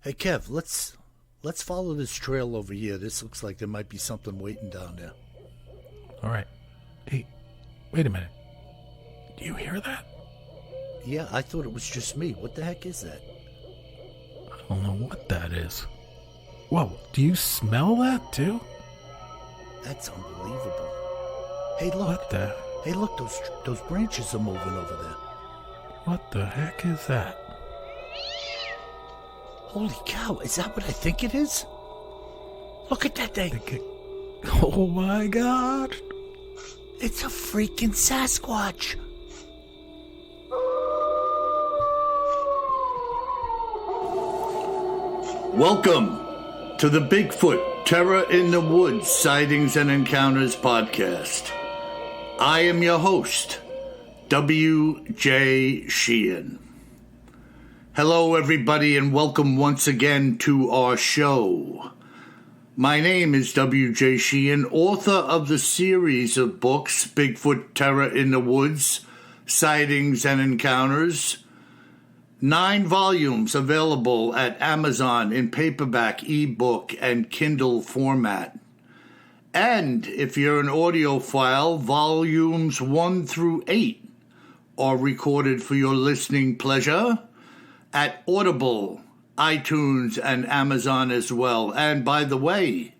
Hey Kev, let's follow this trail over here. This looks like there might be something waiting down there. All right. Hey, wait a minute. Do you hear that? Yeah, I thought it was just me. What the heck is that? I don't know what that is. Whoa, do you smell that too? That's unbelievable. Hey, look. What the? Hey, look, those branches are moving over there. What the heck is that? Holy cow, is that what I think it is? Look at that thing. Oh my God. It's a freaking Sasquatch. Welcome to the Bigfoot Terror in the Woods Sightings and Encounters podcast. I am your host, W.J. Sheehan. Hello, everybody, and welcome once again to our show. My name is W.J. Sheehan, author of the series of books Bigfoot Terror in the Woods, Sightings and Encounters. 9 volumes available at Amazon in paperback, ebook, and Kindle format. And if you're an audiophile, volumes 1 through 8 are recorded for your listening pleasure at Audible, iTunes, and Amazon as well. And by the way,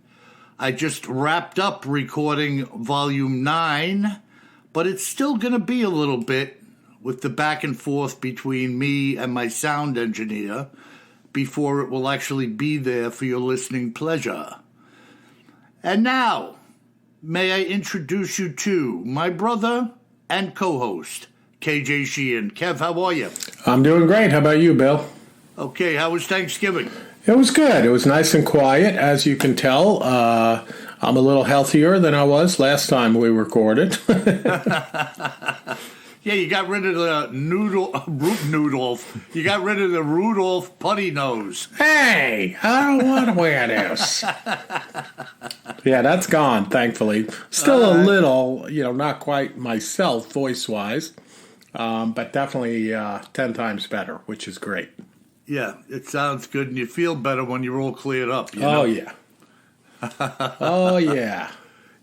I just wrapped up recording volume 9, but it's still going to be a little bit with the back and forth between me and my sound engineer before it will actually be there for your listening pleasure. And now, may I introduce you to my brother and co-host, KJ Sheehan. Kev, how are you? I'm doing great. How about you, Bill? Okay, how was Thanksgiving? It was good. It was nice and quiet, as you can tell. I'm a little healthier than I was last time we recorded. Yeah, you got rid of the Rudolph. You got rid of the Rudolph putty nose. Hey, I don't want to wear this. Yeah, that's gone, thankfully. Still a little, not quite myself voice-wise, but definitely 10 times better, which is great. Yeah, it sounds good, and you feel better when you're all cleared up. You know? Oh, yeah. Oh, yeah.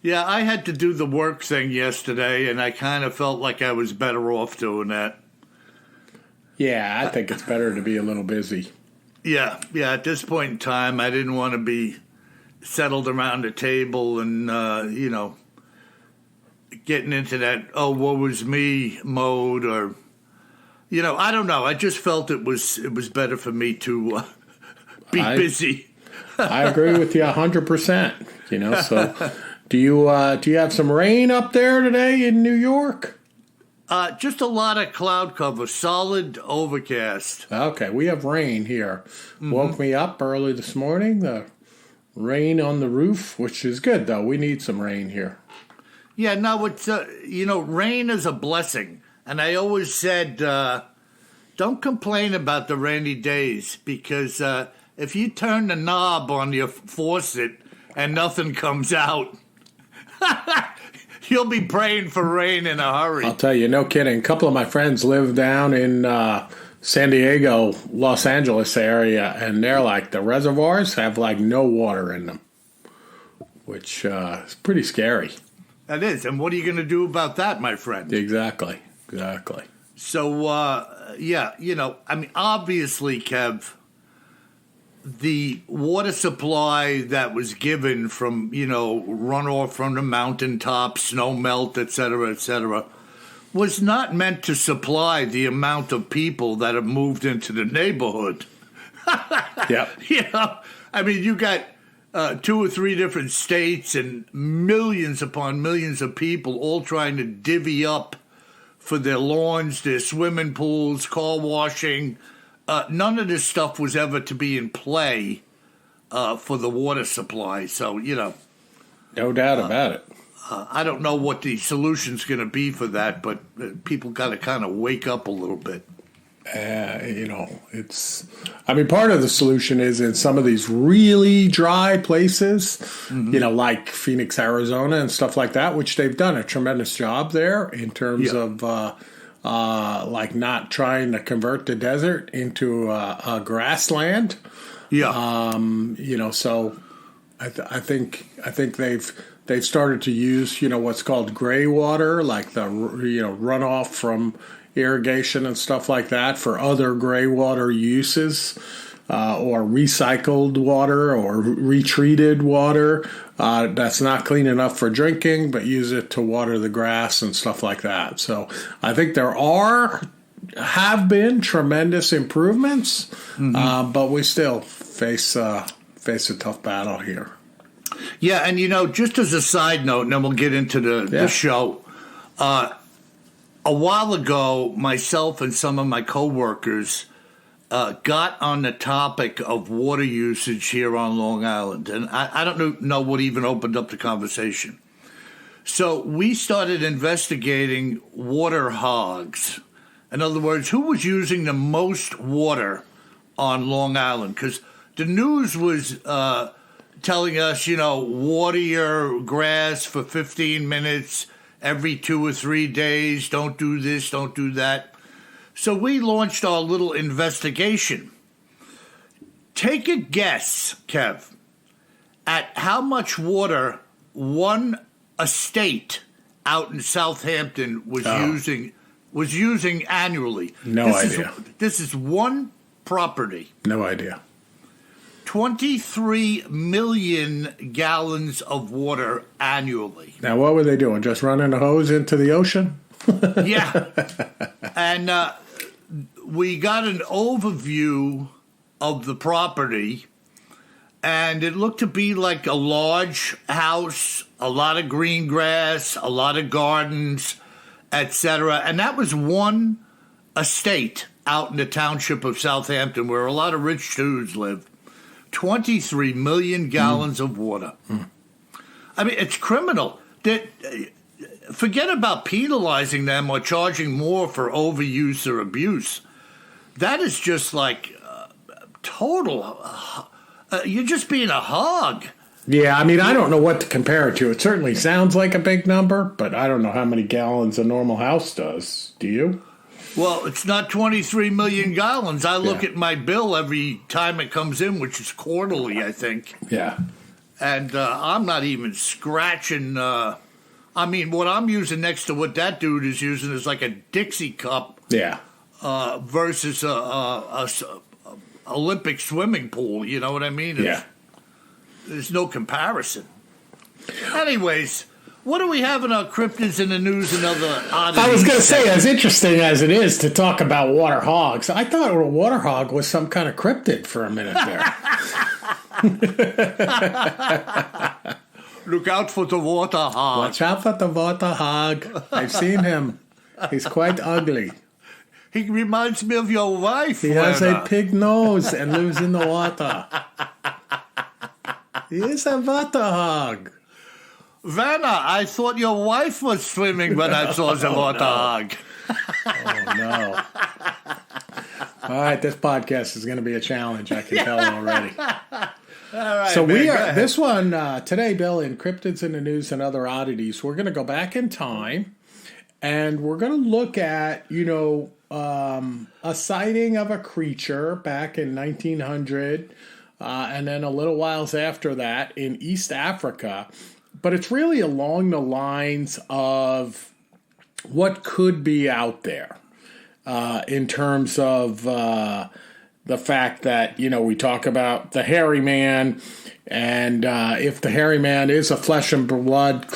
Yeah, I had to do the work thing yesterday, and I kind of felt like I was better off doing that. Yeah, I think it's better to be a little busy. Yeah, at this point in time, I didn't want to be settled around a table and, getting into that, oh, woe was me mode, or, I don't know. I just felt it was better for me to be busy. I agree with you 100%, so... Do you have some rain up there today in New York? Just a lot of cloud cover, solid overcast. Okay, we have rain here. Mm-hmm. Woke me up early this morning. The rain on the roof, which is good though. We need some rain here. Yeah, no, it's rain is a blessing, and I always said, don't complain about the rainy days because if you turn the knob on your faucet and nothing comes out. You'll be praying for rain in a hurry. I'll tell you, no kidding. A couple of my friends live down in San Diego, Los Angeles area, and they're like, the reservoirs have like no water in them, which is pretty scary. That is. And what are you going to do about that, my friend? Exactly. So, obviously, Kev, the water supply that was given from, runoff from the mountaintop, snow melt, et cetera, was not meant to supply the amount of people that have moved into the neighborhood. Yeah. You got 2 or 3 different states and millions upon millions of people all trying to divvy up for their lawns, their swimming pools, car washing. None of this stuff was ever to be in play for the water supply. So, no doubt about it. I don't know what the solution's going to be for that, but people got to kind of wake up a little bit. Part of the solution is in some of these really dry places, like Phoenix, Arizona and stuff like that, which they've done a tremendous job there in terms of not trying to convert the desert into a grassland. Yeah. So I think they've started to use what's called gray water, like the runoff from irrigation and stuff like that for other gray water uses, or recycled water or retreated water that's not clean enough for drinking, but use it to water the grass and stuff like that. So I think there have been tremendous improvements, but we still face a tough battle here. Yeah, and just as a side note, and then we'll get into the show. A while ago, myself and some of my coworkers got on the topic of water usage here on Long Island, and I don't know what even opened up the conversation. So we started investigating water hogs. In other words, who was using the most water on Long Island? Because the news was telling us, water your grass for 15 minutes every 2 or 3 days. Don't do this, don't do that. So we launched our little investigation. Take a guess, Kev, at how much water one estate out in Southampton was using annually. No idea. This is one property. No idea. 23 million gallons of water annually. Now, what were they doing? Just running a hose into the ocean? Yeah. And we got an overview of the property, and it looked to be like a large house, a lot of green grass, a lot of gardens, etc. And that was one estate out in the township of Southampton where a lot of rich dudes lived. 23 million gallons of water. I mean, it's criminal. Forget about penalizing them or charging more for overuse or abuse. That is just like total. You're just being a hog. Yeah, I mean, I don't know what to compare it to. It certainly sounds like a big number, but I don't know how many gallons a normal house does. Do you? Well, it's not 23 million gallons. I look at my bill every time it comes in, which is quarterly, I think. Yeah. And I'm not even scratching. I mean, what I'm using next to what that dude is using is like a Dixie cup. Yeah. Versus a Olympic swimming pool. You know what I mean? There's no comparison. Anyways, what do we have in our cryptids in the news and other oddities? I was going to say, as interesting as it is to talk about water hogs, I thought a water hog was some kind of cryptid for a minute there. Look out for the water hog. Watch out for the water hog. I've seen him. He's quite ugly. He reminds me of your wife. He has a pig nose and lives in the water. He is a water hog. Vanna, I thought your wife was swimming when I saw the water hog. Oh, no. All right, this podcast is going to be a challenge, I can tell already. All right, so man, we are, this one, today, Bill, in Cryptids in the News and Other Oddities, we're going to go back in time, and we're going to look at, a sighting of a creature back in 1900, and then a little whiles after that in East Africa. But it's really along the lines of what could be out there in terms of the fact that, we talk about the hairy man, and if the hairy man is a flesh and blood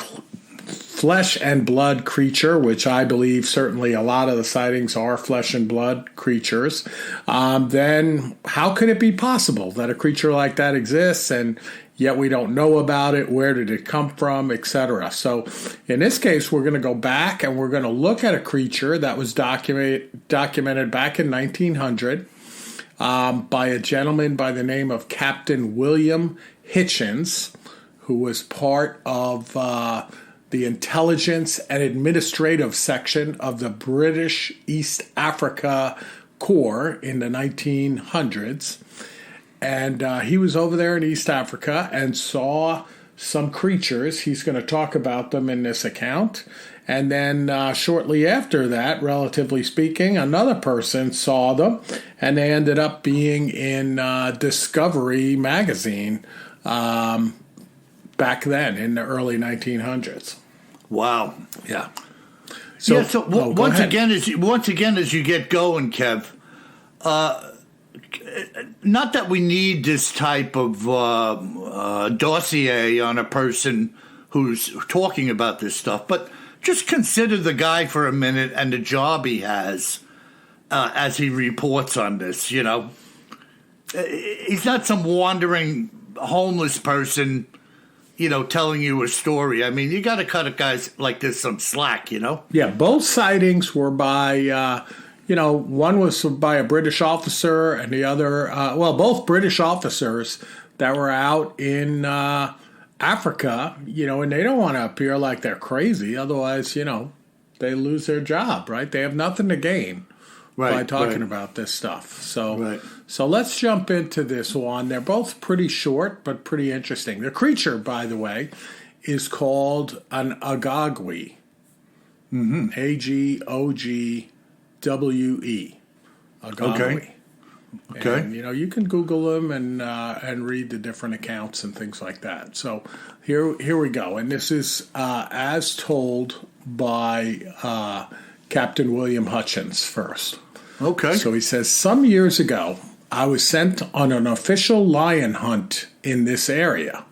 creature, which I believe certainly a lot of the sightings are flesh and blood creatures, then how could it be possible that a creature like that exists and yet we don't know about it? Where did it come from, etc.? So in this case, we're going to go back and we're going to look at a creature that was documented back in 1900 by a gentleman by the name of Captain William Hitchens, who was part of the intelligence and administrative section of the British East Africa Corps in the 1900s. And he was over there in East Africa and saw some creatures. He's going to talk about them in this account. And then shortly after that, relatively speaking, another person saw them, and they ended up being in Discovery magazine back then in the early 1900s. Wow. Yeah. So once again, as you get going, Kev, not that we need this type of dossier on a person who's talking about this stuff, but just consider the guy for a minute and the job he has as he reports on this. You know, he's not some wandering homeless person, you know, telling you a story. I mean, you got to cut a guys like this some slack, you know? Yeah, both sightings were by, one was by a British officer and the other, both British officers that were out in Africa, and they don't want to appear like they're crazy. Otherwise, they lose their job, right? They have nothing to gain by talking about this stuff. So let's jump into this one. They're both pretty short, but pretty interesting. The creature, by the way, is called an Agogwe. Mm-hmm. Agogwe. Agogwe. Okay. And, you can Google them and read the different accounts and things like that. So here we go. And this is as told by Captain William Hutchins first. Okay. So he says, some years ago, I was sent on an official lion hunt in this area.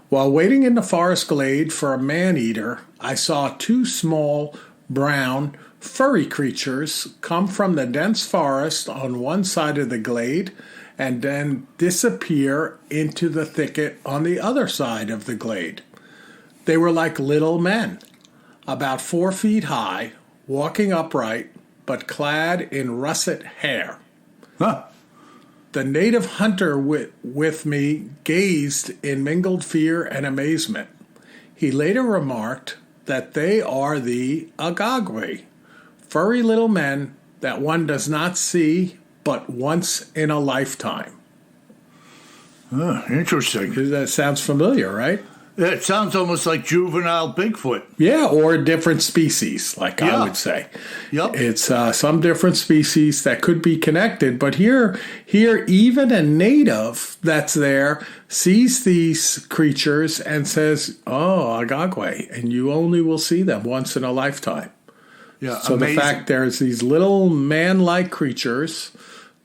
While waiting in the forest glade for a man-eater, I saw two small, brown, furry creatures come from the dense forest on one side of the glade and then disappear into the thicket on the other side of the glade. They were like little men, about 4 feet high, walking upright, but clad in russet hair. Huh. The native hunter with me gazed in mingled fear and amazement. He later remarked that they are the Agogwe, furry little men that one does not see but once in a lifetime. Interesting. That sounds familiar, right? It sounds almost like juvenile Bigfoot. Yeah, or a different species, I would say. Yep. It's some different species that could be connected, but here, even a native that's there sees these creatures and says, "Oh, Agogwe," and you only will see them once in a lifetime. Yeah. So amazing. The fact there's these little man-like creatures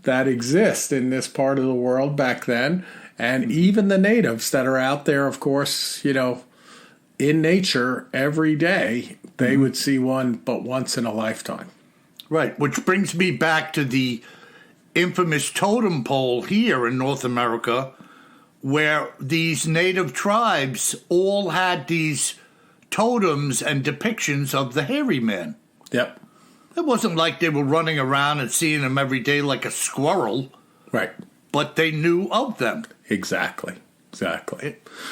that exist in this part of the world back then. And even the natives that are out there, of course, in nature every day, they would see one but once in a lifetime. Right, which brings me back to the infamous totem pole here in North America, where these native tribes all had these totems and depictions of the hairy man. Yep. It wasn't like they were running around and seeing them every day like a squirrel. Right. But they knew of them. Exactly.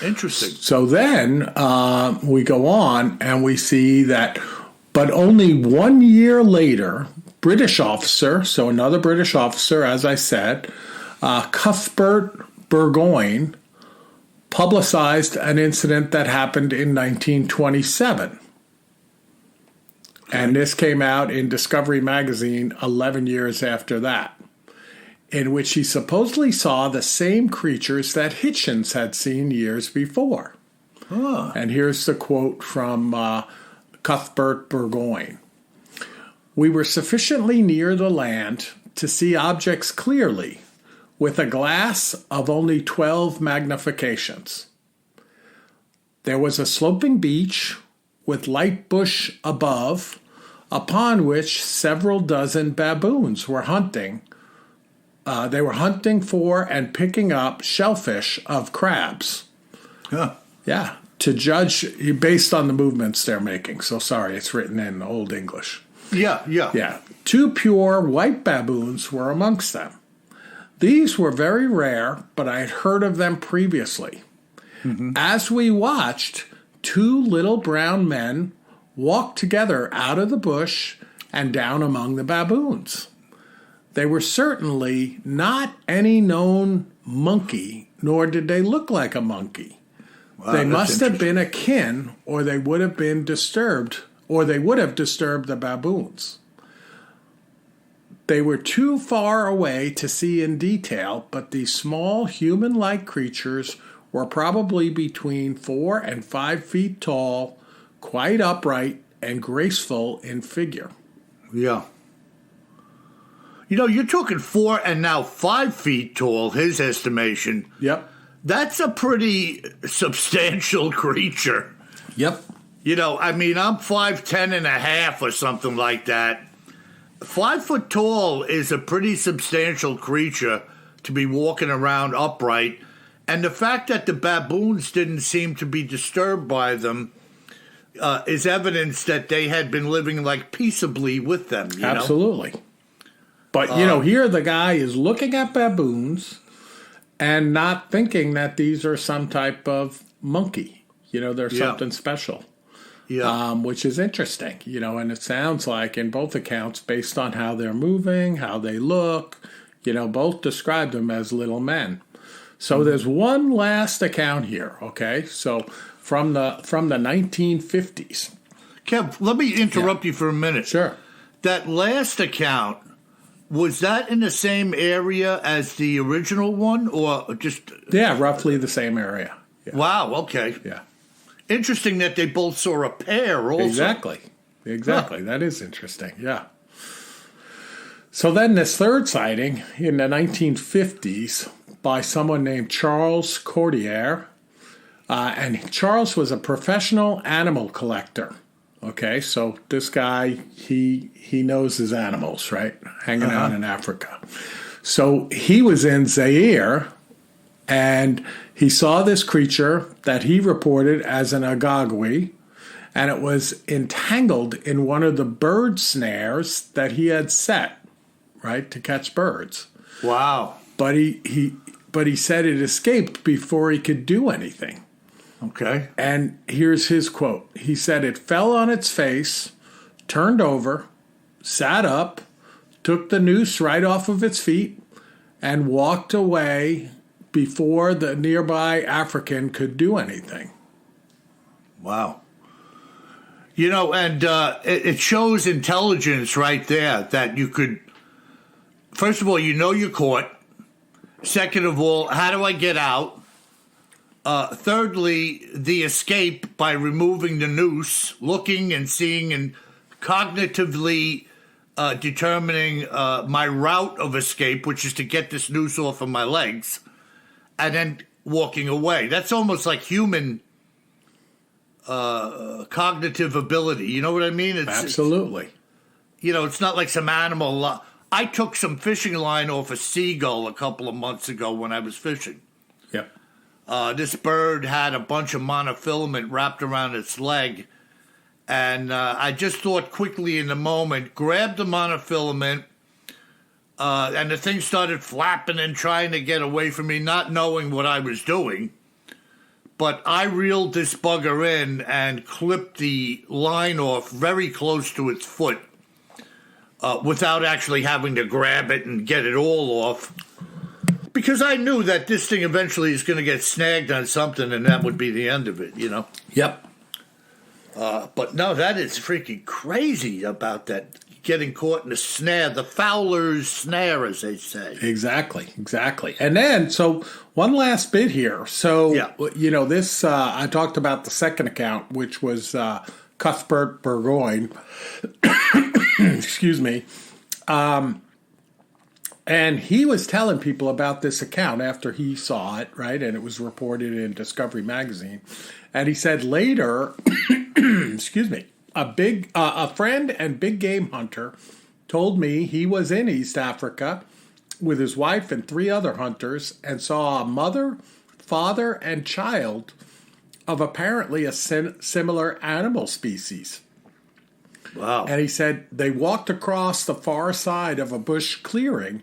Interesting. So then we go on and we see that, but only 1 year later, British officer, so another British officer, as I said, Cuthbert Burgoyne, publicized an incident that happened in 1927. And this came out in Discovery magazine 11 years after that, in which he supposedly saw the same creatures that Hitchens had seen years before. Huh. And here's the quote from Cuthbert Burgoyne. We were sufficiently near the land to see objects clearly, with a glass of only 12 magnifications. There was a sloping beach with light bush above, upon which several dozen baboons were hunting. They were hunting for and picking up shellfish of crabs. Huh. Yeah, to judge based on the movements they're making. So sorry, it's written in Old English. Yeah. 2 pure white baboons were amongst them. These were very rare, but I had heard of them previously. Mm-hmm. As we watched, 2 little brown men walked together out of the bush and down among the baboons. They were certainly not any known monkey, nor did they look like a monkey. They must have been akin, or they would have been disturbed, or they would have disturbed the baboons. They were too far away to see in detail, but these small human-like creatures were probably between 4 and 5 feet tall, quite upright and graceful in figure. Yeah. You know, you're talking 4 and now 5 feet tall, his estimation. Yep. That's a pretty substantial creature. Yep. You know, I mean, I'm 5'10" and a half or something like that. 5 foot tall is a pretty substantial creature to be walking around upright. And the fact that the baboons didn't seem to be disturbed by them is evidence that they had been living like peaceably with them. You Absolutely. know? But, here the guy is looking at baboons and not thinking that these are some type of monkey. They're something special. Yeah. Which is interesting, and it sounds like in both accounts, based on how they're moving, how they look, both describe them as little men. So there's one last account here, okay? So from the 1950s. Kev, let me interrupt you for a minute. Sure. That last account, was that in the same area as the original one, or just... Yeah, roughly the same area. Yeah. Wow, okay. Yeah. Interesting that they both saw a pair also. Exactly. Huh. That is interesting, yeah. So then this third sighting in the 1950s by someone named Charles Cordier, and Charles was a professional animal collector. Okay, so this guy, he knows his animals, right? Hanging out in Africa. So he was in Zaire, and he saw this creature that he reported as an Agogwe, and it was entangled in one of the bird snares that he had set, right, to catch birds. Wow. But he said it escaped before he could do anything. Okay. And here's his quote. He said, "It fell on its face, turned over, sat up, took the noose right off of its feet, and walked away before the nearby African could do anything." Wow. And it shows intelligence right there that you could, first of all, you're caught. Second of all, how do I get out? Thirdly, the escape by removing the noose, looking and seeing and cognitively determining my route of escape, which is to get this noose off of my legs, and then walking away. That's almost like human cognitive ability. You know what I mean? Absolutely. It's not like some animal. I took some fishing line off a seagull a couple of months ago when I was fishing. Yep. This bird had a bunch of monofilament wrapped around its leg, and I just thought quickly in the moment, grabbed the monofilament, and the thing started flapping and trying to get away from me, not knowing what I was doing. But I reeled this bugger in and clipped the line off very close to its foot without actually having to grab it and get it all off. Because I knew that this thing eventually is going to get snagged on something, and that would be the end of it, Yep. But no, that is freaking crazy about that, getting caught in a snare, the fowler's snare, as they say. Exactly. And then, so one last bit here. So, this, I talked about the second account, which was Cuthbert Burgoyne. Excuse me. And he was telling people about this account after he saw it, right? And it was reported in Discovery Magazine. And he said later, excuse me, a friend and big game hunter told me he was in East Africa with his wife and 3 other hunters and saw a mother, father, and child of apparently a similar animal species. Wow. And he said they walked across the far side of a bush clearing,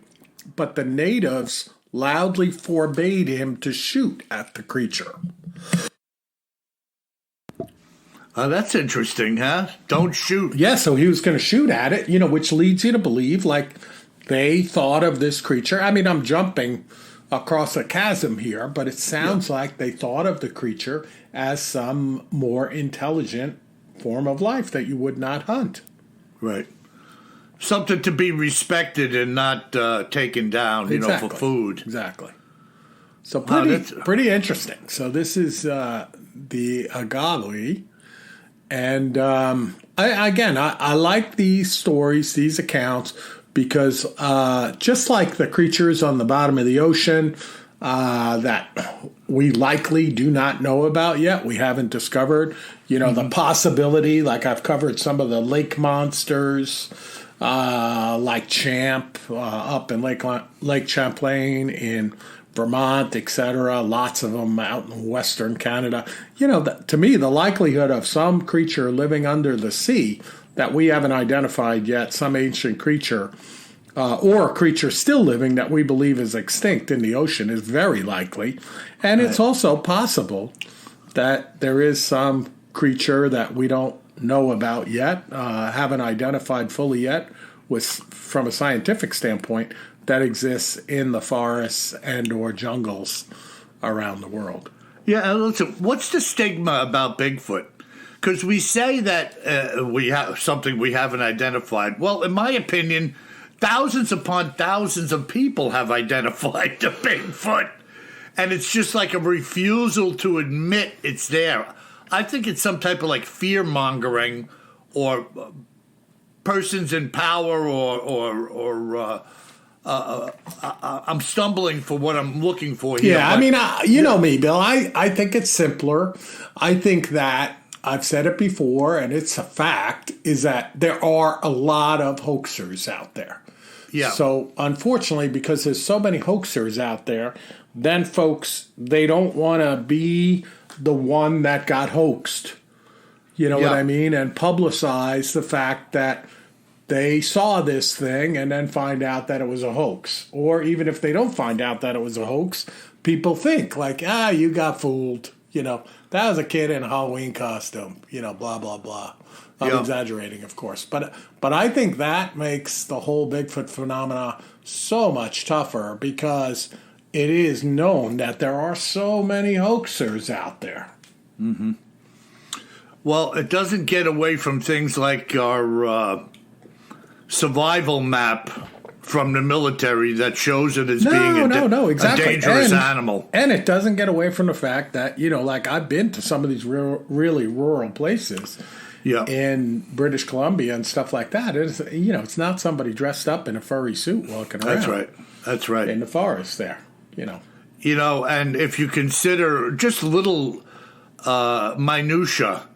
but the natives loudly forbade him to shoot at the creature. That's interesting, huh? Don't shoot. Yeah, so he was going to shoot at it, which leads you to believe, like, they thought of this creature. I mean, I'm jumping across a chasm here, but it sounds like they thought of the creature as some more intelligent form of life that you would not hunt. Right. Something to be respected and not taken down, Exactly. for food. Exactly. So pretty interesting. So this is the Agogwe. And I like these stories, these accounts, because just like the creatures on the bottom of the ocean that we likely do not know about yet, we haven't discovered, the possibility, like I've covered some of the lake monsters, like Champ up in Lake Champlain in Vermont, etc. Lots of them out in western Canada. To me, the likelihood of some creature living under the sea that we haven't identified yet, some ancient creature, or a creature still living that we believe is extinct in the ocean, is very likely. And it's also possible that there is some creature that we don't know about yet, haven't identified fully yet, from a scientific standpoint, that exists in the forests and or jungles around the world. Yeah, listen, what's the stigma about Bigfoot? Because we say that we have something we haven't identified. Well, in my opinion, thousands upon thousands of people have identified the Bigfoot. And it's just like a refusal to admit it's there. I think it's some type of like fear-mongering or persons in power or I'm stumbling for what I'm looking for here. Yeah, I mean, you know me, Bill. I think it's simpler. I think that I've said it before, and it's a fact, is that there are a lot of hoaxers out there. Yeah. So, unfortunately, because there's so many hoaxers out there, then folks, they don't want to be the one that got hoaxed. You know what I mean? And publicize the fact that they saw this thing and then find out that it was a hoax. Or even if they don't find out that it was a hoax, people think like, you got fooled. That was a kid in a Halloween costume, blah, blah, blah. I'm exaggerating, of course. But I think that makes the whole Bigfoot phenomena so much tougher because it is known that there are so many hoaxers out there. Mm-hmm. Well, it doesn't get away from things like our survival map from the military that shows it as being exactly. a dangerous animal. And it doesn't get away from the fact that, like I've been to some of these really rural places in British Columbia and stuff like that. It's not somebody dressed up in a furry suit walking around. That's right. In the forest there, and if you consider just little minutia,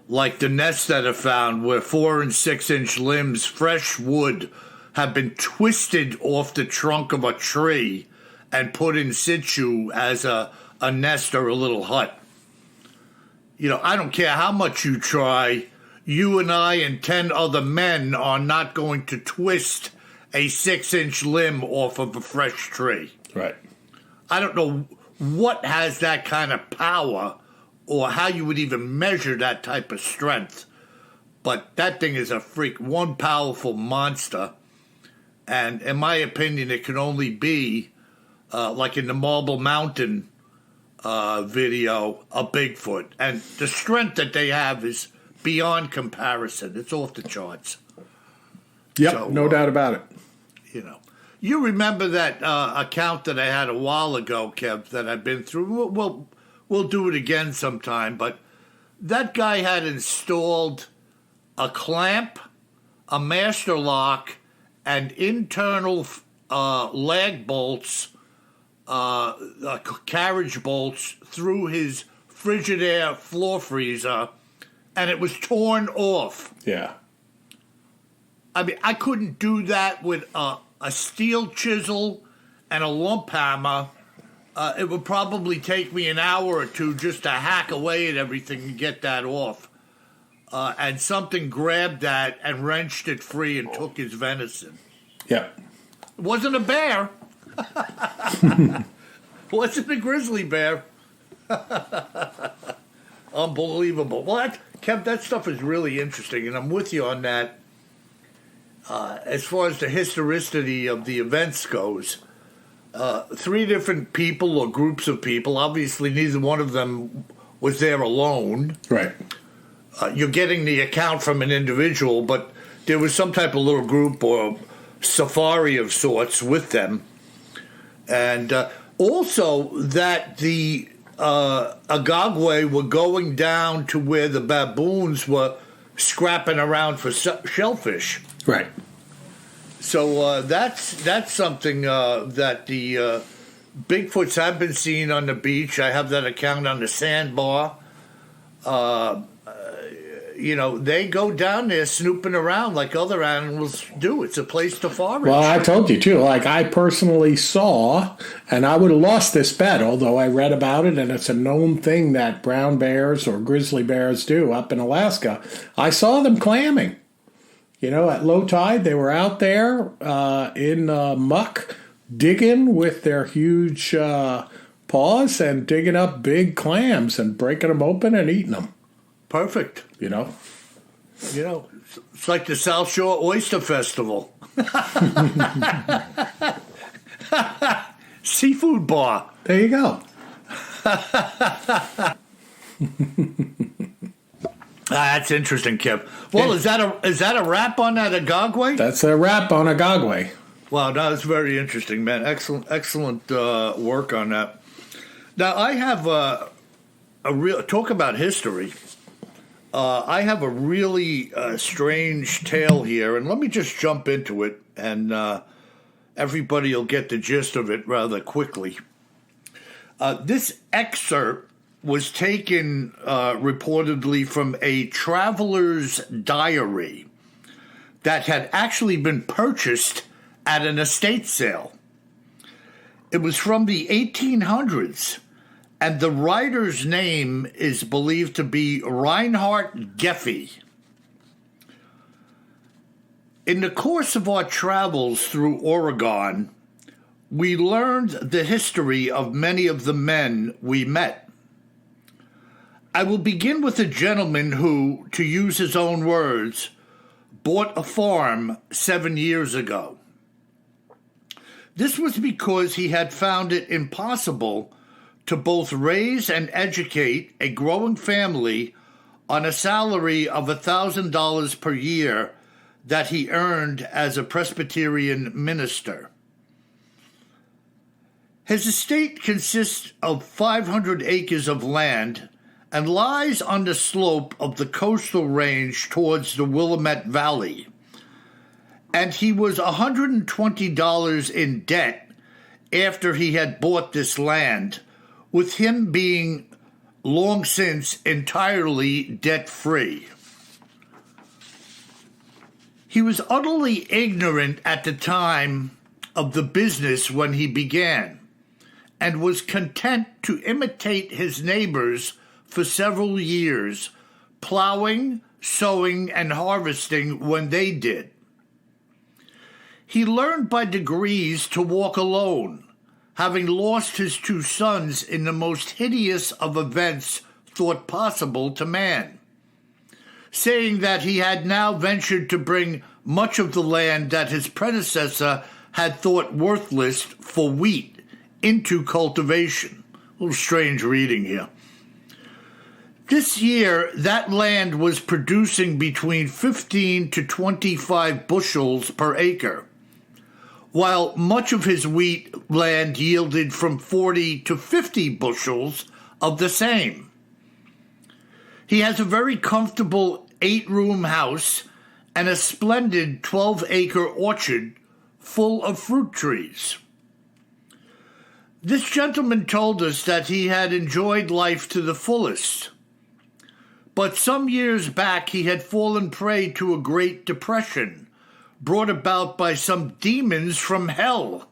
like the nests that are found where 4 and 6 inch limbs, fresh wood, have been twisted off the trunk of a tree and put in situ as a nest or a little hut. I don't care how much you try, you and I and 10 other men are not going to twist a 6 inch limb off of a fresh tree. Right. I don't know what has that kind of power or how you would even measure that type of strength. But that thing is one powerful monster. And in my opinion, it can only be, like in the Marble Mountain video, a Bigfoot. And the strength that they have is beyond comparison. It's off the charts. Yep, so, no doubt about it. You remember that account that I had a while ago, Kev, that I've been through? We'll do it again sometime. But that guy had installed a clamp, a master lock, and internal lag bolts, carriage bolts through his Frigidaire floor freezer, and it was torn off. Yeah. I mean, I couldn't do that with a steel chisel and a lump hammer. It would probably take me an hour or two just to hack away at everything and get that off. And something grabbed that and wrenched it free and took his venison. Yeah. It wasn't a bear. Wasn't a grizzly bear. Unbelievable. Well, Kev, that stuff is really interesting, and I'm with you on that. As far as the historicity of the events goes, three different people or groups of people. Obviously, neither one of them was there alone. Right. You're getting the account from an individual, but there was some type of little group or safari of sorts with them. And also that the Agogwe were going down to where the baboons were scrapping around for shellfish. Right. So that's something that the Bigfoots have been seen on the beach. I have that account on the sandbar. They go down there snooping around like other animals do. It's a place to forage. Well, I told you, too. Like, I personally saw, and I would have lost this bet, although I read about it, and it's a known thing that brown bears or grizzly bears do up in Alaska. I saw them clamming. At low tide, they were out there in muck, digging with their huge paws and digging up big clams and breaking them open and eating them. Perfect. It's like the South Shore Oyster Festival. Seafood bar. There you go. That's interesting, Kip. Well, is that a wrap on that Agogwe? That's a wrap on Agogwe. Wow, that's very interesting, man. Excellent work on that. Now, I have a real talk about history. I have a really strange tale here, and let me just jump into it, and everybody will get the gist of it rather quickly. This excerpt was taken reportedly from a traveler's diary that had actually been purchased at an estate sale. It was from the 1800s. And the writer's name is believed to be Reinhard Geffey. In the course of our travels through Oregon, we learned the history of many of the men we met. I will begin with a gentleman who, to use his own words, bought a farm 7 years ago. This was because he had found it impossible to both raise and educate a growing family on a salary of $1,000 per year that he earned as a Presbyterian minister. His estate consists of 500 acres of land and lies on the slope of the coastal range towards the Willamette Valley. And he was $120 in debt after he had bought this land, with him being long since entirely debt-free. He was utterly ignorant at the time of the business when he began, and was content to imitate his neighbors for several years, plowing, sowing, and harvesting when they did. He learned by degrees to walk alone, having lost his two sons in the most hideous of events thought possible to man, saying that he had now ventured to bring much of the land that his predecessor had thought worthless for wheat into cultivation. A little strange reading here. This year, that land was producing between 15 to 25 bushels per acre, while much of his wheat land yielded from 40 to 50 bushels of the same. He has a very comfortable 8-room house and a splendid 12-acre orchard full of fruit trees. This gentleman told us that he had enjoyed life to the fullest, but some years back he had fallen prey to a great depression, brought about by some demons from hell.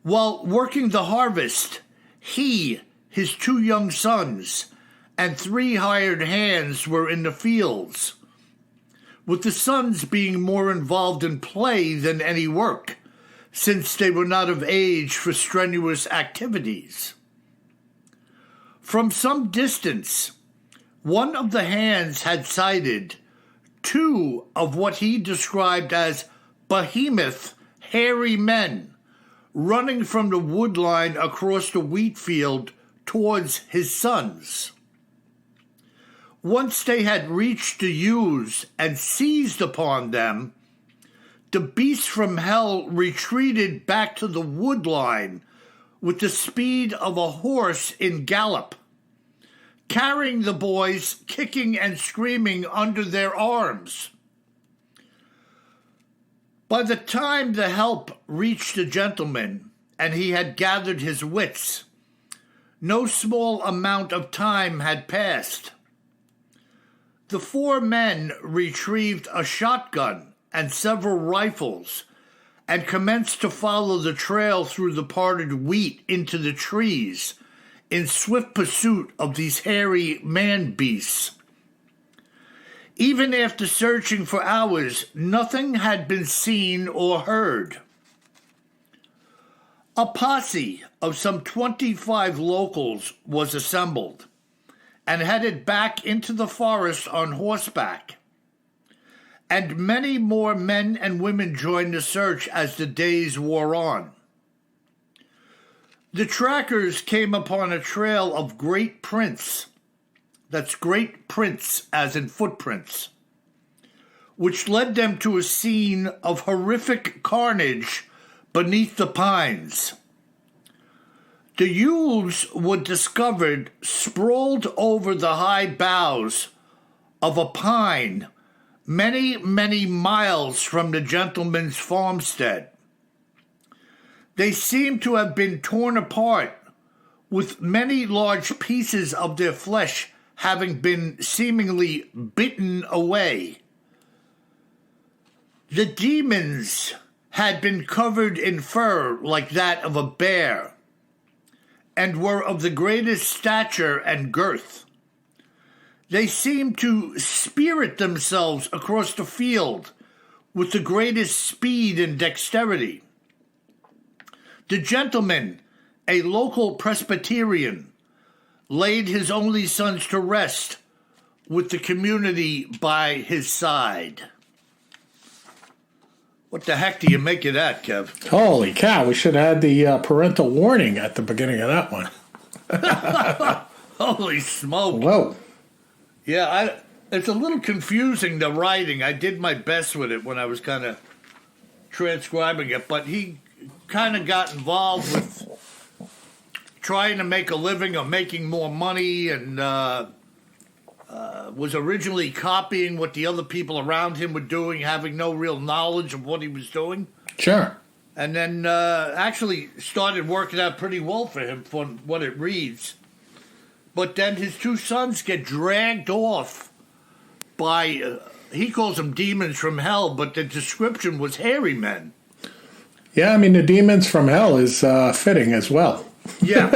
While working the harvest, he, his 2 young sons, and 3 hired hands were in the fields, with the sons being more involved in play than any work, since they were not of age for strenuous activities. From some distance, one of the hands had sighted 2 of what he described as behemoth, hairy men running from the wood line across the wheat field towards his sons. Once they had reached the ewes and seized upon them, the beasts from hell retreated back to the wood line with the speed of a horse in gallop, carrying the boys, kicking and screaming under their arms. By the time the help reached the gentleman and he had gathered his wits, no small amount of time had passed. The 4 men retrieved a shotgun and several rifles and commenced to follow the trail through the parted wheat into the trees in swift pursuit of these hairy man-beasts. Even after searching for hours, nothing had been seen or heard. A posse of some 25 locals was assembled and headed back into the forest on horseback. And many more men and women joined the search as the days wore on. The trackers came upon a trail of great prints. That's great prints, as in footprints, which led them to a scene of horrific carnage beneath the pines. The ewes were discovered sprawled over the high boughs of a pine many, many miles from the gentleman's farmstead. They seemed to have been torn apart, with many large pieces of their flesh having been seemingly bitten away. The demons had been covered in fur like that of a bear, and were of the greatest stature and girth. They seemed to spirit themselves across the field with the greatest speed and dexterity. The gentleman, a local Presbyterian, laid his only sons to rest with the community by his side. What the heck do you make of that, Kev? Holy cow, we should have had the parental warning at the beginning of that one. Holy smoke. Whoa. Yeah, it's a little confusing, the writing. I did my best with it when I was kind of transcribing it, but he kind of got involved with trying to make a living or making more money, and was originally copying what the other people around him were doing, having no real knowledge of what he was doing. Sure. And then actually started working out pretty well for him for what it reads. But then his 2 sons get dragged off by, he calls them demons from hell, but the description was hairy men. Yeah, I mean, the demons from hell is fitting as well. Yeah.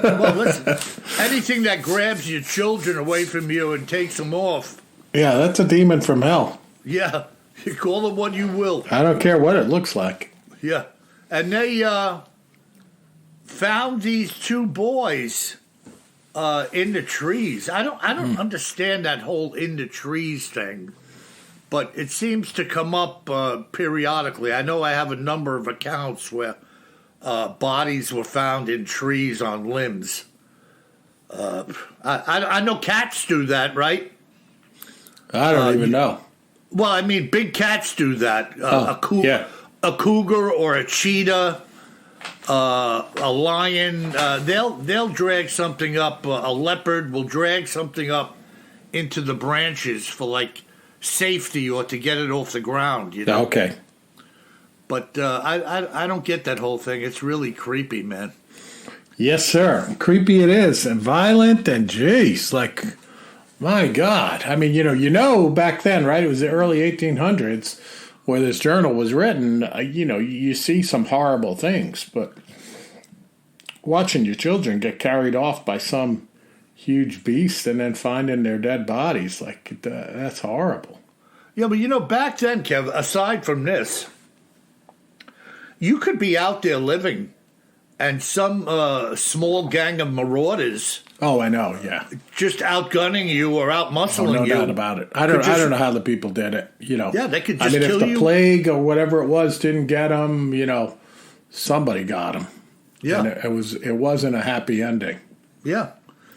Well, listen, anything that grabs your children away from you and takes them off. Yeah, that's a demon from hell. Yeah. You call it what you will. I don't care what it looks like. Yeah. And they found these 2 boys in the trees. I don't understand that whole in the trees thing, but it seems to come up periodically. I know I have a number of accounts where bodies were found in trees on limbs. I know cats do that, right? I don't even know. Well, I mean, big cats do that. A cougar or a cheetah, a lion. They'll drag something up. A leopard will drag something up into the branches for like safety or to get it off the ground. You know? Okay. But I don't get that whole thing. It's really creepy, man. Yes, sir. Creepy it is, and violent, and geez, like, my God. I mean, you know, back then, right? It was the early 1800s where this journal was written. You see some horrible things, but watching your children get carried off by some huge beast and then finding their dead bodies, like, that's horrible. Yeah, but back then, Kev, aside from this, you could be out there living, and some small gang of marauders. Oh, I know. Yeah, just outgunning you or outmuscling no you. No doubt about it. I don't know how the people did it. Yeah, they could just kill you. If the plague or whatever it was didn't get them, somebody got him. Yeah. And it wasn't a happy ending. Yeah.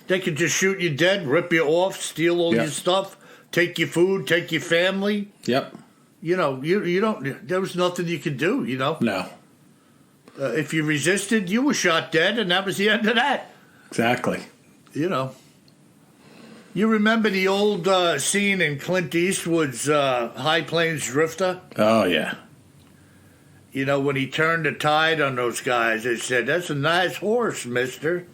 They could just shoot you dead, rip you off, steal all Yep. your stuff, take your food, take your family. Yep. You know, you don't. There was nothing you could do. You know. No. If you resisted, you were shot dead, and that was the end of that. Exactly. You know. You remember the old scene in Clint Eastwood's High Plains Drifter? Oh, yeah. You know, when he turned the tide on those guys, they said, "That's a nice horse, mister."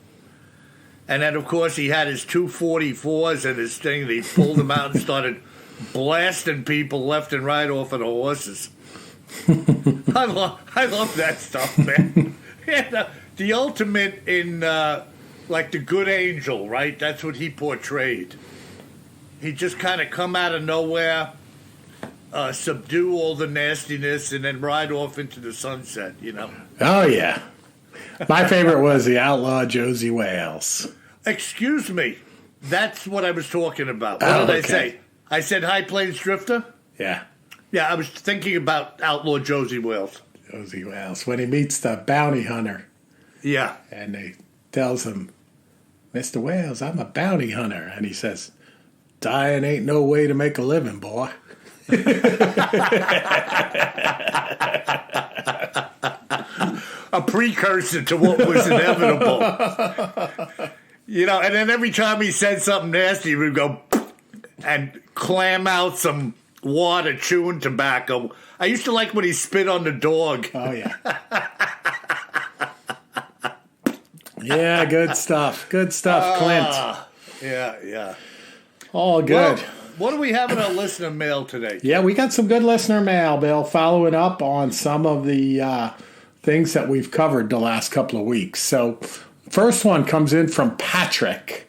And then, of course, he had his 244s and his thing, and he pulled them out and started blasting people left and right off of the horses. I love that stuff, man. Yeah, the ultimate in, like the good angel, right? That's what he portrayed. He just kind of come out of nowhere, subdue all the nastiness, and then ride off into the sunset, you know? Oh, yeah. My favorite was the outlaw Josie Wales. Excuse me. That's what I was talking about. What did I say? I said High Plains Drifter? Yeah. Yeah, I was thinking about Outlaw Josie Wales. Josie Wales. When he meets the bounty hunter. Yeah. And he tells him, "Mr. Wales, I'm a bounty hunter." And he says, "Dying ain't no way to make a living, boy." A precursor to what was inevitable. You know, and then every time he said something nasty, we'd go and clam out some water chewing tobacco. I used to like when he spit on the dog. Oh, yeah. Yeah, good stuff. Good stuff, Clint. Yeah. All good. Well, what do we have in our listener mail today? Yeah, we got some good listener mail, Bill, following up on some of the things that we've covered the last couple of weeks. So, first one comes in from Patrick.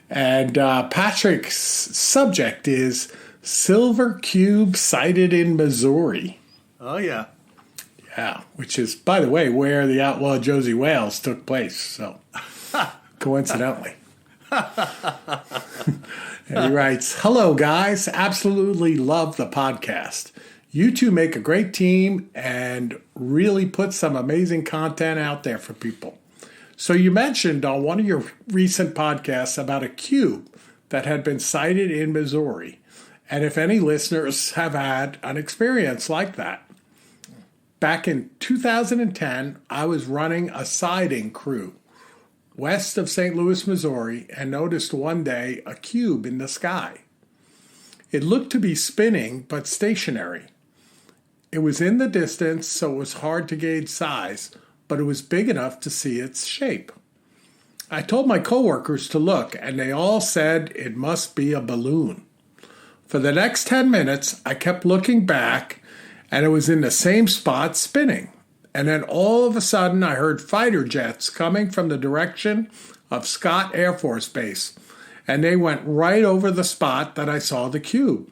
And Patrick's subject is Silver Cube sighted in Missouri. Oh, yeah. Yeah, which is, by the way, where the outlaw Josie Wales took place. So, coincidentally. And he writes, "Hello, guys. Absolutely love the podcast. You two make a great team and really put some amazing content out there for people. So you mentioned on one of your recent podcasts about a cube that had been sighted in Missouri, and if any listeners have had an experience like that. Back in 2010, I was running a sighting crew west of St. Louis, Missouri, and noticed one day a cube in the sky. It looked to be spinning, but stationary. It was in the distance, so it was hard to gauge size, but it was big enough to see its shape. I told my coworkers to look, and they all said it must be a balloon. For the next 10 minutes, I kept looking back, and it was in the same spot spinning. And then all of a sudden, I heard fighter jets coming from the direction of Scott Air Force Base, and they went right over the spot that I saw the cube.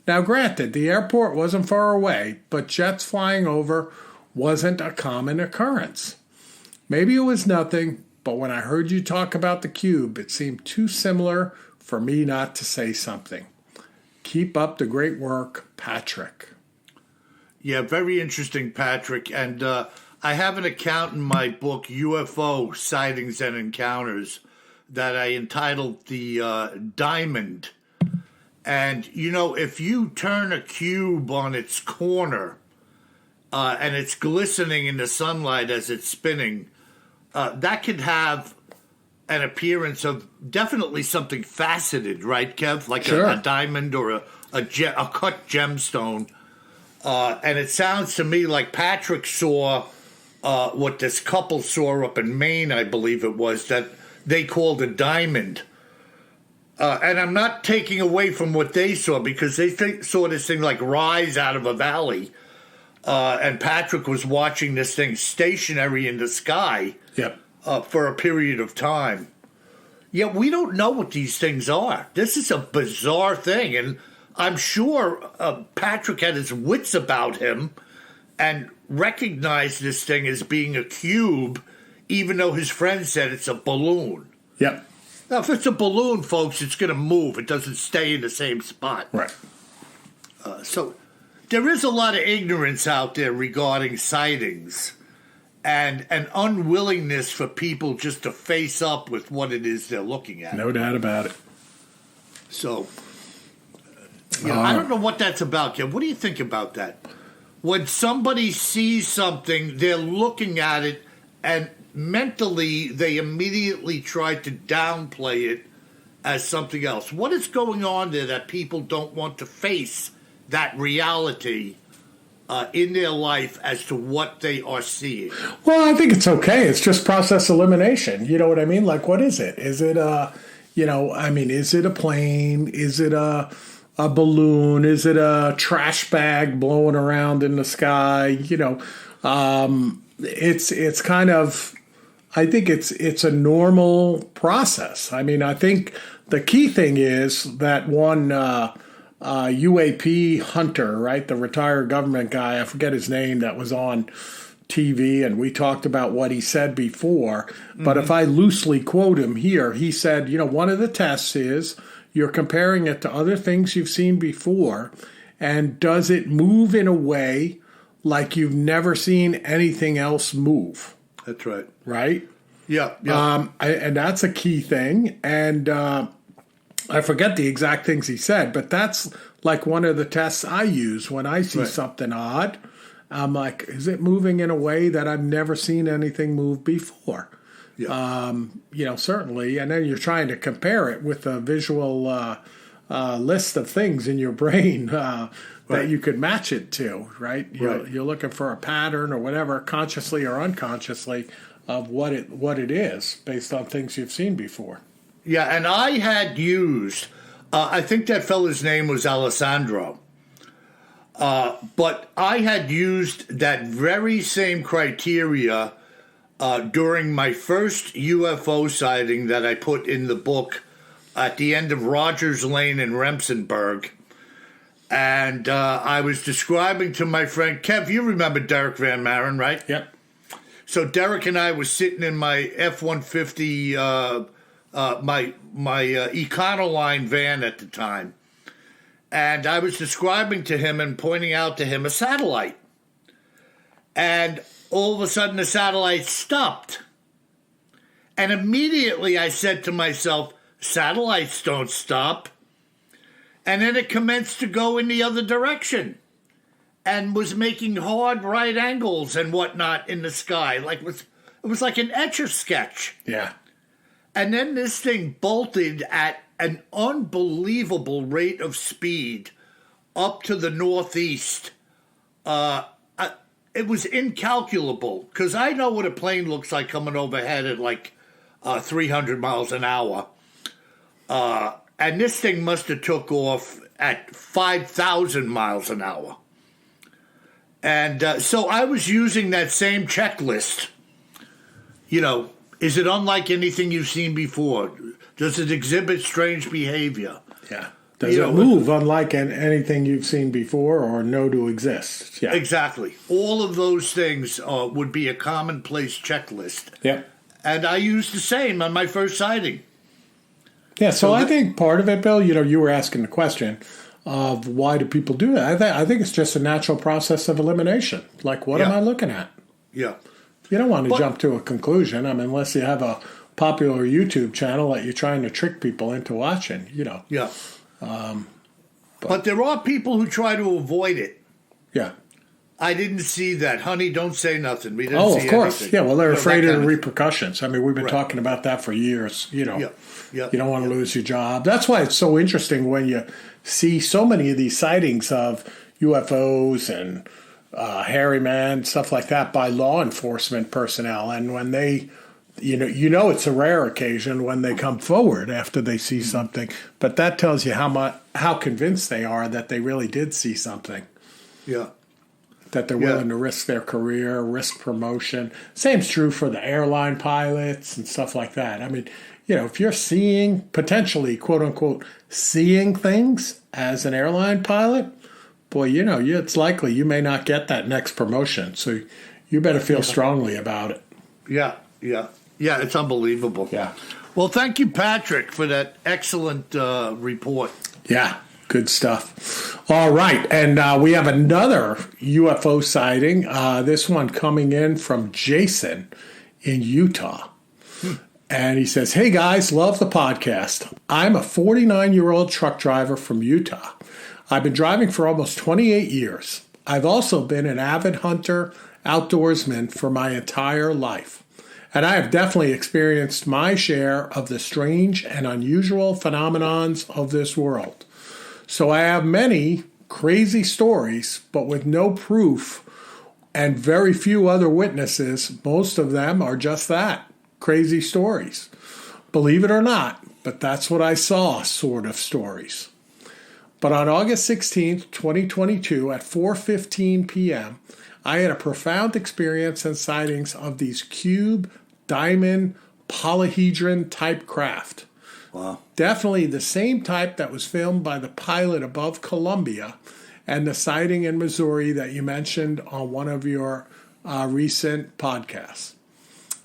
Now, granted, the airport wasn't far away, but jets flying over wasn't a common occurrence. Maybe it was nothing, but when I heard you talk about the cube, it seemed too similar for me not to say something. Keep up the great work, Patrick." Yeah, very interesting, Patrick. And I have an account in my book, UFO Sightings and Encounters, that I entitled The Diamond. And, you know, if you turn a cube on its corner and it's glistening in the sunlight as it's spinning, that could have an appearance of definitely something faceted, right, Kev? Like Sure. a diamond or a cut gemstone. And it sounds to me like Patrick saw what this couple saw up in Maine, I believe it was, that they called a diamond. And I'm not taking away from what they saw because they saw this thing like rise out of a valley. And Patrick was watching this thing stationary in the sky for a period of time. Yet we don't know what these things are. This is a bizarre thing. And I'm sure Patrick had his wits about him and recognized this thing as being a cube, even though his friend said it's a balloon. Yep. Now, if it's a balloon, folks, it's going to move. It doesn't stay in the same spot. Right. So there is a lot of ignorance out there regarding sightings. and an unwillingness for people just to face up with what it is they're looking at. No doubt about it. So, I don't know what that's about, Kev. What do you think about that? When somebody sees something, they're looking at it, and mentally they immediately try to downplay it as something else. What is going on there that people don't want to face that reality in their life as to what they are seeing? Well, I think it's okay. It's just process elimination. You know what I mean? Like, what is it? Is it is it a plane? Is it a balloon? Is it a trash bag blowing around in the sky? It's kind of, I think it's a normal process. I mean, I think the key thing is that one UAP hunter, right, the retired government guy, I forget his name, that was on TV, and we talked about what he said before. But if I loosely quote him here, he said, one of the tests is you're comparing it to other things you've seen before, and does it move in a way like you've never seen anything else move? That's right. Right? Yeah. And that's a key thing. And I forget the exact things he said, but that's like one of the tests I use when I see something odd. I'm like, is it moving in a way that I've never seen anything move before? Yeah. Certainly. And then you're trying to compare it with a visual list of things in your brain that you could match it to, right? You're looking for a pattern or whatever, consciously or unconsciously, of what it is based on things you've seen before. Yeah, and I had used, I think that fellow's name was Alessandro. But I had used that very same criteria during my first UFO sighting that I put in the book at the end of Rogers Lane in Remsenburg. And I was describing to my friend, Kev, you remember Derek Van Maren, right? Yep. So Derek and I were sitting in my F-150, my Econoline van at the time. And I was describing to him and pointing out to him a satellite. And all of a sudden the satellite stopped. And immediately I said to myself, satellites don't stop. And then it commenced to go in the other direction and was making hard right angles and whatnot in the sky. It was like an Etch-a-Sketch. Yeah. And then this thing bolted at an unbelievable rate of speed up to the northeast. It was incalculable because I know what a plane looks like coming overhead at 300 miles an hour. And this thing must have took off at 5,000 miles an hour. And so I was using that same checklist. Is it unlike anything you've seen before? Does it exhibit strange behavior? Yeah. Does it move unlike anything you've seen before or know to exist? Yeah. Exactly. All of those things would be a commonplace checklist. Yep. And I used the same on my first sighting. Yeah, so I think part of it, Bill, you were asking the question of why do people do that. I think it's just a natural process of elimination. Like, what am I looking at? Yeah. You don't want to jump to a conclusion, unless you have a popular YouTube channel that you're trying to trick people into watching, Yeah. But there are people who try to avoid it. Yeah. I didn't see that. Honey, don't say nothing. We didn't see of course. anything. Yeah, well, they're afraid of the repercussions. We've been talking about that for years, Yeah. You don't want to lose your job. That's why it's so interesting when you see so many of these sightings of UFOs and hairy man, stuff like that, by law enforcement personnel. And when they, it's a rare occasion when they come forward after they see something. But that tells you how convinced they are that they really did see something. Yeah. That they're willing to risk their career, risk promotion. Same's true for the airline pilots and stuff like that. If you're seeing, potentially, quote unquote, seeing things as an airline pilot, boy, it's likely you may not get that next promotion. So you better feel strongly about it. Yeah, it's unbelievable. Yeah. Well, thank you, Patrick, for that excellent report. Yeah, good stuff. All right, and we have another UFO sighting. This one coming in from Jason in Utah. And he says, "Hey guys, love the podcast. I'm a 49-year-old truck driver from Utah. I've been driving for almost 28 years. I've also been an avid hunter, outdoorsman for my entire life. And I have definitely experienced my share of the strange and unusual phenomenons of this world. So I have many crazy stories, but with no proof and very few other witnesses. Most of them are just that. Crazy stories. Believe it or not, but that's what I saw, sort of stories. But on August 16th, 2022 at 4:15 p.m., I had a profound experience and sightings of these cube, diamond, polyhedron type craft. Wow. Definitely the same type that was filmed by the pilot above Columbia and the sighting in Missouri that you mentioned on one of your recent podcasts.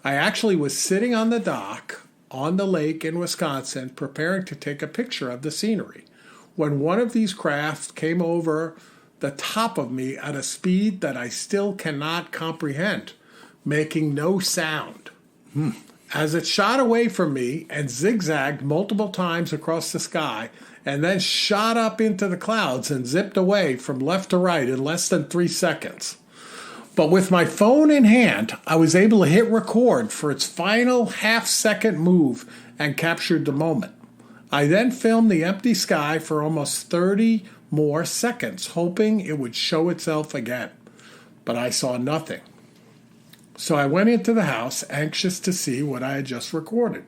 I actually was sitting on the dock on the lake in Wisconsin preparing to take a picture of the scenery when one of these craft came over the top of me at a speed that I still cannot comprehend, making no sound. As it shot away from me and zigzagged multiple times across the sky and then shot up into the clouds and zipped away from left to right in less than 3 seconds. But with my phone in hand, I was able to hit record for its final half-second move and captured the moment. I then filmed the empty sky for almost 30 more seconds, hoping it would show itself again. But I saw nothing. So I went into the house, anxious to see what I had just recorded.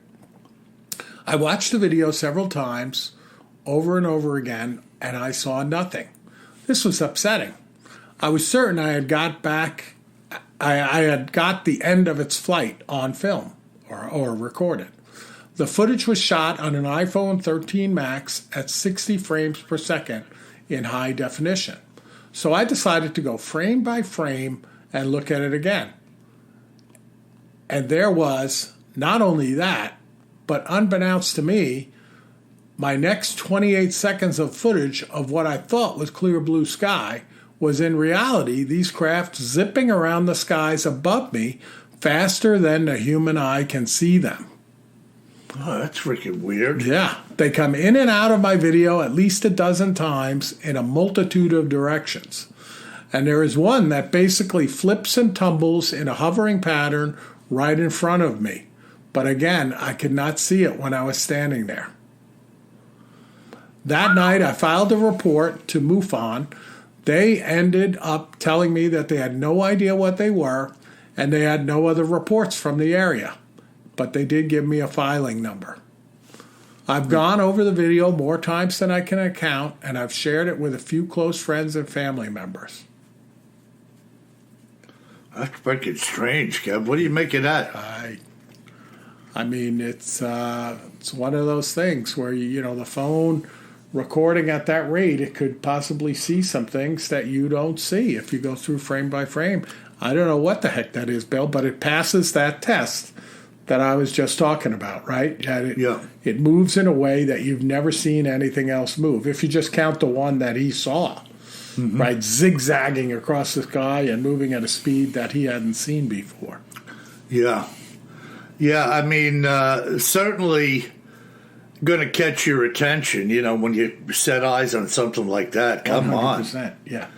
I watched the video several times, over and over again, and I saw nothing. This was upsetting. I was certain I had got the end of its flight on film or recorded. The footage was shot on an iPhone 13 Max at 60 frames per second in high definition. So I decided to go frame by frame and look at it again. And there was not only that, but unbeknownst to me, my next 28 seconds of footage of what I thought was clear blue sky was in reality these craft zipping around the skies above me faster than the human eye can see them. Oh, that's freaking weird. Yeah, they come in and out of my video at least a dozen times in a multitude of directions. And there is one that basically flips and tumbles in a hovering pattern right in front of me. But again, I could not see it when I was standing there. That night, I filed a report to MUFON. They ended up telling me that they had no idea what they were, and they had no other reports from the area. But they did give me a filing number. I've gone over the video more times than I can count, and I've shared it with a few close friends and family members. That's freaking strange, Kev. What do you make of that? I mean, it's one of those things where, the phone recording at that rate, it could possibly see some things that you don't see if you go through frame by frame. I don't know what the heck that is, Bill, but it passes that test that I was just talking about, right? It moves in a way that you've never seen anything else move. If you just count the one that he saw, right, zigzagging across the sky and moving at a speed that he hadn't seen before. Yeah, I mean, certainly going to catch your attention, when you set eyes on something like that. Come 100%, on. Yeah.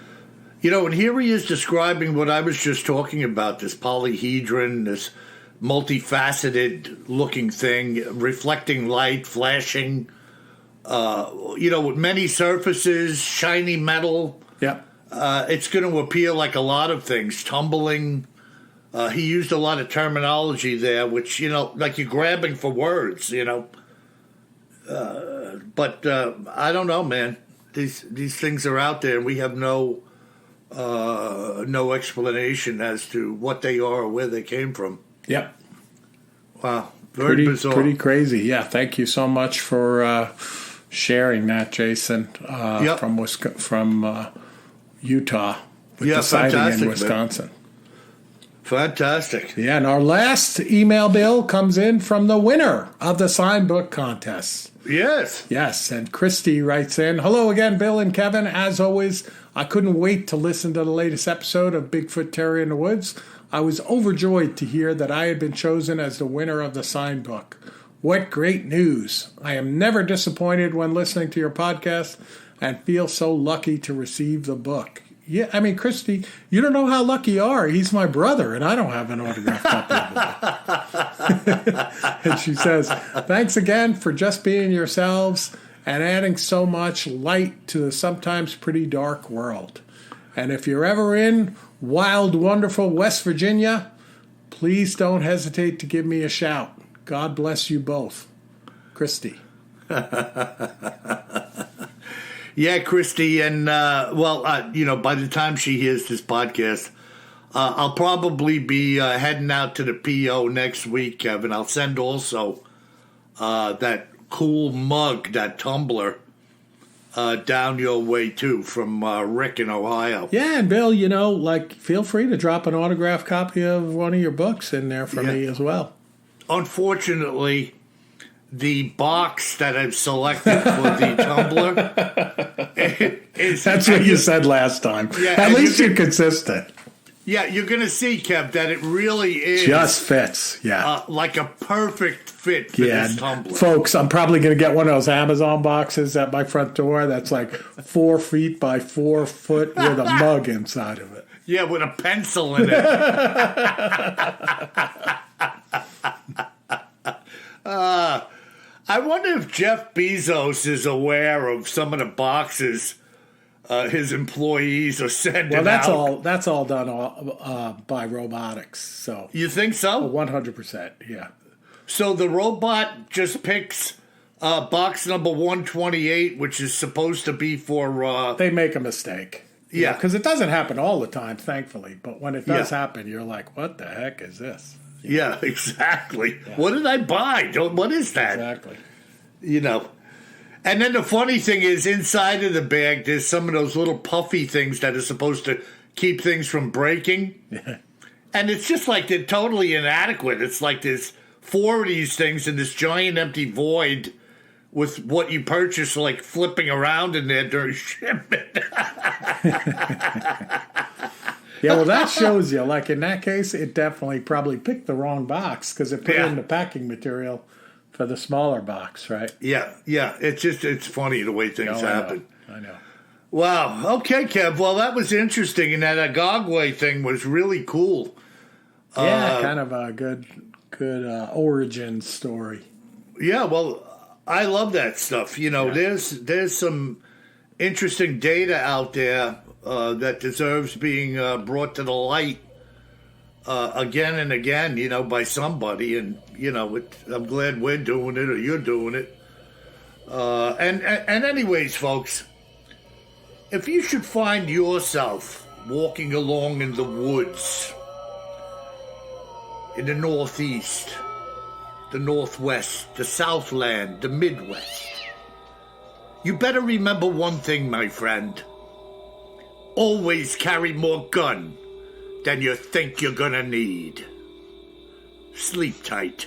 And here he is describing what I was just talking about, this polyhedron, this multifaceted looking thing, reflecting light, flashing, with many surfaces, shiny metal. Yeah. It's going to appear like a lot of things, tumbling. He used a lot of terminology there, which, like you're grabbing for words, But I don't know, man. These things are out there, and we have no explanation as to what they are or where they came from. Yep. Wow. Very bizarre. Pretty crazy. Yeah. Thank you so much for sharing that, Jason, from Utah with the sighting in Wisconsin. Man. Fantastic. Yeah, and our last email, Bill, comes in from the winner of the sign book contest. Yes. Yes, and Christy writes in, hello again, Bill and Kevin. As always, I couldn't wait to listen to the latest episode of Bigfoot Terry in the Woods. I was overjoyed to hear that I had been chosen as the winner of the sign book. What great news. I am never disappointed when listening to your podcast and feel so lucky to receive the book. Yeah, I mean, Christy, you don't know how lucky you are. He's my brother, and I don't have an autographed copy of the book. And she says, thanks again for just being yourselves and adding so much light to the sometimes pretty dark world. And if you're ever in wild, wonderful West Virginia, please don't hesitate to give me a shout. God bless you both. Christy. Yeah, Christy, and by the time she hears this podcast, I'll probably be heading out to the PO next week, Kevin. I'll send also that cool mug, that tumbler, down your way, too, from Rick in Ohio. Yeah, and Bill, feel free to drop an autographed copy of one of your books in there for me as well. Unfortunately, the box that I've selected for the tumbler is... That's what you said last time. Yeah, at least you're consistent. Yeah, you're going to see, Kev, that it really is... Just fits, yeah. Like a perfect fit for this tumbler. Folks, I'm probably going to get one of those Amazon boxes at my front door that's like 4 feet by 4 foot with a mug inside of it. Yeah, with a pencil in it. I wonder if Jeff Bezos is aware of some of the boxes his employees are sending out. That's all done by robotics. So you think so? 100%. Yeah. So the robot just picks box number 128, which is supposed to be for. They make a mistake. Yeah, because it doesn't happen all the time, thankfully. But when it does happen, you're like, "What the heck is this?" Yeah, exactly. Yeah. What did I buy? What is that? Exactly. And then the funny thing is, inside of the bag, there's some of those little puffy things that are supposed to keep things from breaking. Yeah. And it's just like they're totally inadequate. It's like there's 4 of these things in this giant empty void with what you purchase, like flipping around in there during shipment. Yeah, well, that shows you. Like in that case, it definitely probably picked the wrong box because it put in the packing material for the smaller box, right? Yeah. It's funny the way things happen. I know. Wow. Okay, Kev. Well, that was interesting, and that Agogwe thing was really cool. Yeah, kind of a good origin story. Yeah, well, I love that stuff. There's some interesting data out there that deserves being brought to the light again and again, by somebody. And, I'm glad we're doing it or you're doing it. And anyways, folks, if you should find yourself walking along in the woods in the Northeast, the Northwest, the Southland, the Midwest, you better remember one thing, my friend. Always carry more gun than you think you're gonna need. Sleep tight.